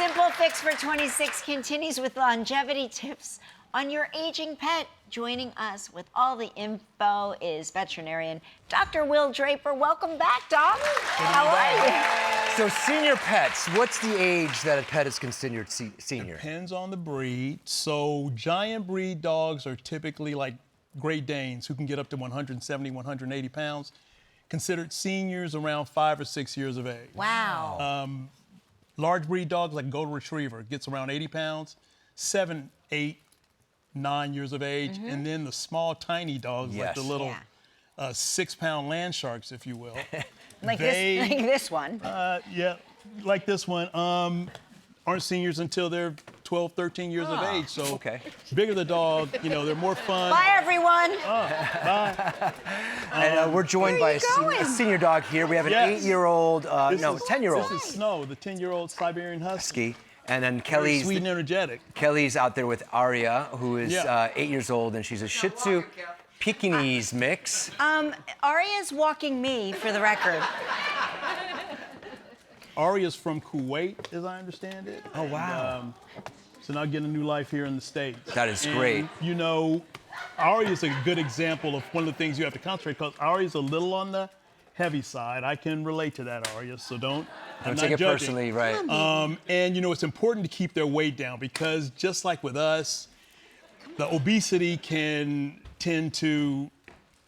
Simple Fix for 26 continues with longevity tips on your aging pet. Joining us with all the info is veterinarian Dr. Will Draper. Welcome back, Doc. How are you? So senior pets, what's the age that a pet is considered senior? Depends on the breed. So giant breed dogs are typically like Great Danes, who can get up to 170, 180 pounds, considered seniors around 5 or 6 years of age. Wow. Large breed dogs like Golden Retriever gets around 80 pounds, 7, 8, 9 years of age. And then the small, tiny dogs, like the little 6-pound land sharks, if you will. like this one. Yeah, like this one. Aren't seniors until they're 12, 13 years of age. So bigger the dog, you know, they're more fun. Bye, everyone. Bye. And we're joined by a senior dog here. We have an 8-year-old, no, 10-year-old. This is Snow, the 10-year-old Siberian Husky. And then Very sweet and energetic. Kelly's out there with Aria, who is 8 years old, and she's a Shih Tzu Pekingese mix. Aria's walking me, for the record. Aria's from Kuwait, as I understand it. Oh, wow. So now getting a new life here in the States. That is great. You know, Aria's a good example of one of the things you have to concentrate, because Aria's a little on the heavy side. I can relate to that, Aria, so don't take it personally, right? And you know, it's important to keep their weight down, because just like with us, the obesity can tend to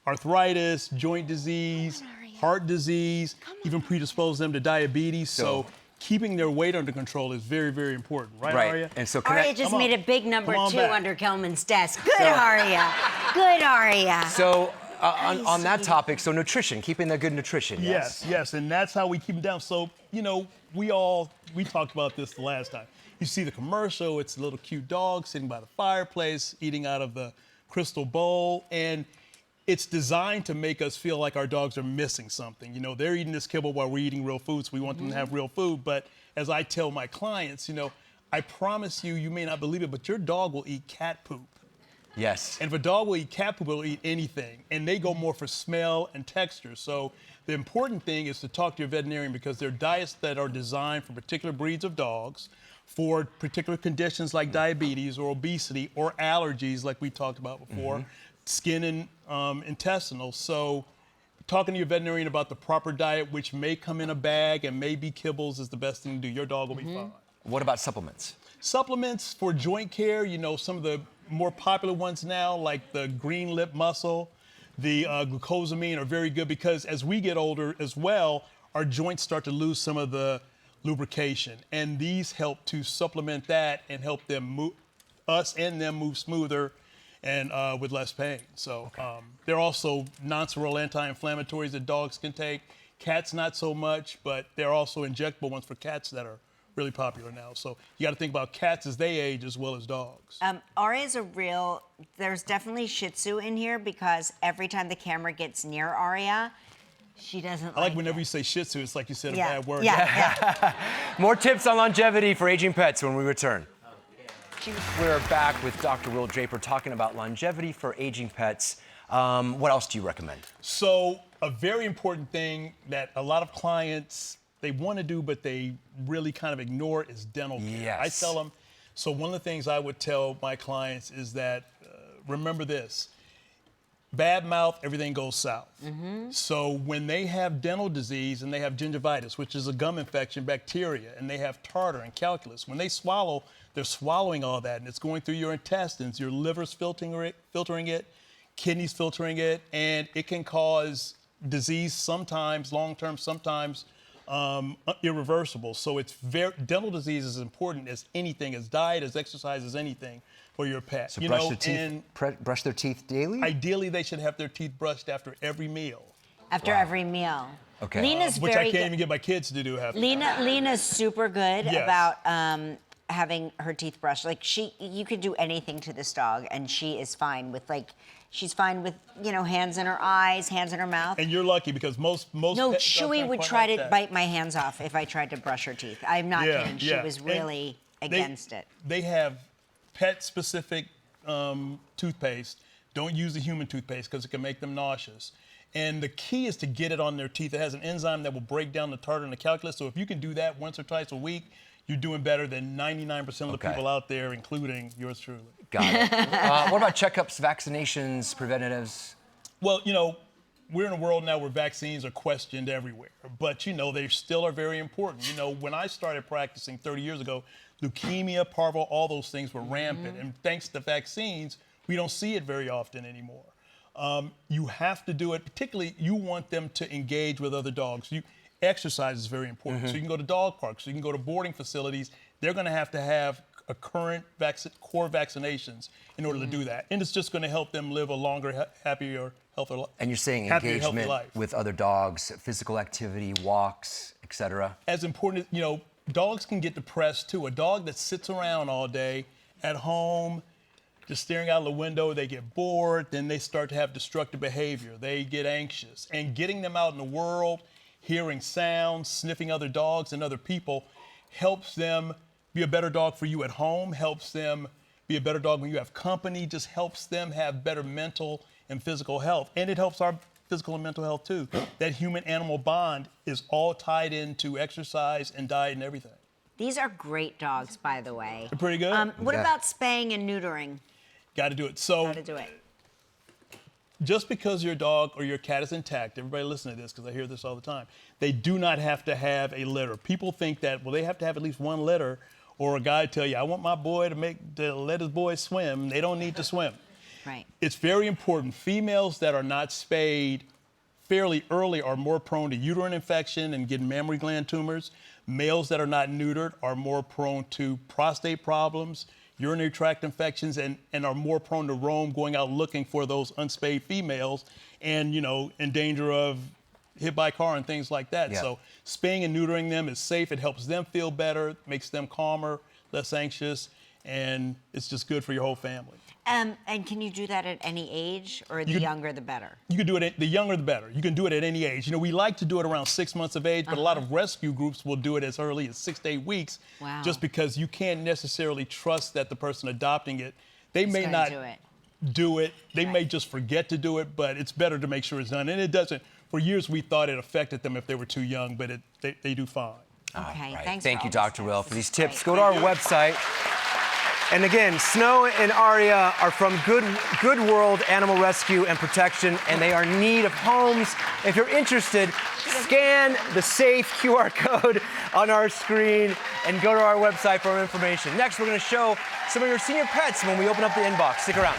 arthritis, joint disease, heart disease, even predispose them to diabetes. So keeping their weight under control is very, very important, right, Aria? And so Aria just made a big number 2 under Kelman's desk. Good, Aria. Good, Aria. So on that topic, so nutrition, keeping the good nutrition. Yes, and that's how we keep them down. So, you know, we talked about this the last time. You see the commercial, it's a little cute dog sitting by the fireplace, eating out of the crystal bowl, and it's designed to make us feel like our dogs are missing something. You know, they're eating this kibble while we're eating real food, so we want them to have real food. But as I tell my clients, you know, I promise you, you may not believe it, but your dog will eat cat poop. Yes. And if a dog will eat cat poop, it'll eat anything. And they go more for smell and texture. So the important thing is to talk to your veterinarian, because there are diets that are designed for particular breeds of dogs, for particular conditions like diabetes or obesity or allergies like we talked about before, skin and intestinal. So talking to your veterinarian about the proper diet, which may come in a bag and may be kibbles, is the best thing to do. Your dog will be fine. What about supplements? Supplements for joint care, you know, some of the more popular ones now, like the green lip mussel, the glucosamine, are very good, because as we get older as well, our joints start to lose some of the lubrication. And these help to supplement that and help them move, us and them move smoother and with less pain. So they're also non-steroidal anti-inflammatories that dogs can take. Cats not so much, but they're also injectable ones for cats that are really popular now. So you got to think about cats as they age as well as dogs. Aria's there's definitely Shih Tzu in here, because every time the camera gets near Aria, she doesn't I like whenever you say Shih Tzu, it's like you said a bad word. More tips on longevity for aging pets when we return. We're back with Dr. Will Draper talking about longevity for aging pets. What else do you recommend? So a very important thing that a lot of clients, they want to do, but they really kind of ignore, is dental care. Yes. I tell them, so one of the things I would tell my clients is that, remember this, bad mouth, everything goes south. So when they have dental disease and they have gingivitis, which is a gum infection, bacteria, and they have tartar and calculus, when they swallow, they're swallowing all that, and it's going through your intestines, your liver's filtering it, kidneys filtering it, and it can cause disease sometimes, long-term, sometimes irreversible. So dental disease is important as anything, as diet, as exercise, as anything for your pet. So brush their teeth daily? Ideally, they should have their teeth brushed after every meal. After every meal. Okay. Lena's which very I can't even get my kids to do half the time. Lena's super good about having her teeth brushed. Like you could do anything to this dog, and she is fine with she's fine with, you know, hands in her eyes, hands in her mouth. And you're lucky, because most No, pets Chewy would try to bite my hands off if I tried to brush her teeth. I'm not kidding. She was really against it. They have pet-specific toothpaste. Don't use the human toothpaste, because it can make them nauseous. And the key is to get it on their teeth. It has an enzyme that will break down the tartar in the calculus. So if you can do that once or twice a week, you're doing better than 99% of the people out there, including yours truly. Got it. What about checkups, vaccinations, preventatives? Well, you know, we're in a world now where vaccines are questioned everywhere, but you know, they still are very important. You know, when I started practicing 30 years ago, leukemia, parvo, all those things were rampant. And thanks to vaccines, we don't see it very often anymore. You have to do it, particularly you want them to engage with other dogs. Exercise is very important. So you can go to dog parks, so you can go to boarding facilities. They're gonna have to have a current core vaccinations in order to do that. And it's just gonna help them live a longer, happier, healthier life. And you're saying engagement with other dogs, physical activity, walks, etc. As important, you know, dogs can get depressed too. A dog that sits around all day at home, just staring out the window, they get bored, then they start to have destructive behavior. They get anxious. And getting them out in the world, hearing sounds, sniffing other dogs and other people, helps them be a better dog for you at home, helps them be a better dog when you have company, just helps them have better mental and physical health. And it helps our physical and mental health too. That human-animal bond is all tied into exercise and diet and everything. These are great dogs, by the way. They're pretty good. What about spaying and neutering? Got to do it. So, Gotta do it. just because your dog or your cat is intact, everybody listen to this because I hear this all the time, they do not have to have a litter. People think that, well, they have to have at least one litter, or a guy tell you, I want my boy to let his boy swim. They don't need to swim. Right. It's very important. Females that are not spayed fairly early are more prone to uterine infection and getting mammary gland tumors. Males that are not neutered are more prone to prostate problems, urinary tract infections, and are more prone to roam, going out looking for those unspayed females and, you know, in danger of hit by a car and things like that. Yeah. So spaying and neutering them is safe. It helps them feel better, makes them calmer, less anxious, and it's just good for your whole family. And can you do that at any age, or the younger the better? You can do it, the younger the better. You can do it at any age. You know, we like to do it around 6 months of age, but a lot of rescue groups will do it as early as 6 to 8 weeks. Wow. Just because you can't necessarily trust that the person adopting it, they may gonna not do it. They may just forget to do it, but it's better to make sure it's done. And it doesn't. For years, we thought it affected them if they were too young, but they do fine. Okay, Right. thanks. Thank for you, all Dr. this Will, tips. for these This is tips. great. Go to our website. And again, Snow and Aria are from Good World Animal Rescue and Protection, and they are in need of homes. If you're interested, scan the safe QR code on our screen and go to our website for more information. Next, we're going to show some of your senior pets when we open up the inbox. Stick around.